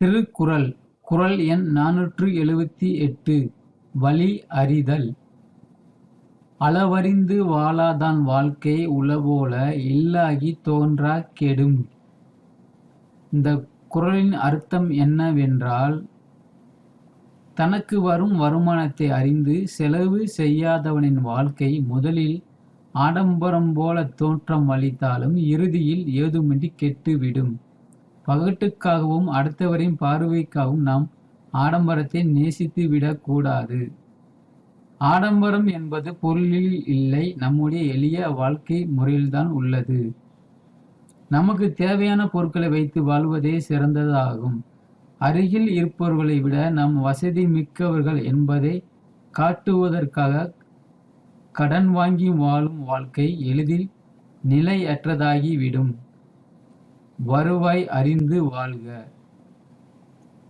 திருக்குறள் குறள் எண் 478 வழி அறிதல். அளவறிந்து வாழாதான் வாழ்க்கை உளபோல இல்லாகித் தோன்றாக் கெடும். இந்த குறளின் அர்த்தம் என்னவென்றால், தனக்கு வரும் வருமானத்தை அறிந்து செலவு செய்யாதவனின் வாழ்க்கை முதலில் ஆடம்பரம் போல தோற்றம் அளித்தாலும் இறுதியில் ஏதுமின்றி கெட்டுவிடும். பகட்டுக்காகவும் அடுத்தவரின் பார்வைக்காகவும் நாம் ஆடம்பரத்தை நேசித்து விடக்கூடாது. ஆடம்பரம் என்பது பொருளில் இல்லை, நம்முடைய எளிய வாழ்க்கை முறையில்தான் உள்ளது. நமக்கு தேவையான பொருட்களை வைத்து வாழ்வதே சிறந்ததாகும். அருகில் இருப்பவர்களை விட நாம் வசதி மிக்கவர்கள் என்பதை காட்டுவதற்காக கடன் வாங்கி வாழும் வாழ்க்கை எளிதில் நிலையற்றதாகிவிடும். வருவாய் அறிந்து வாழ்க.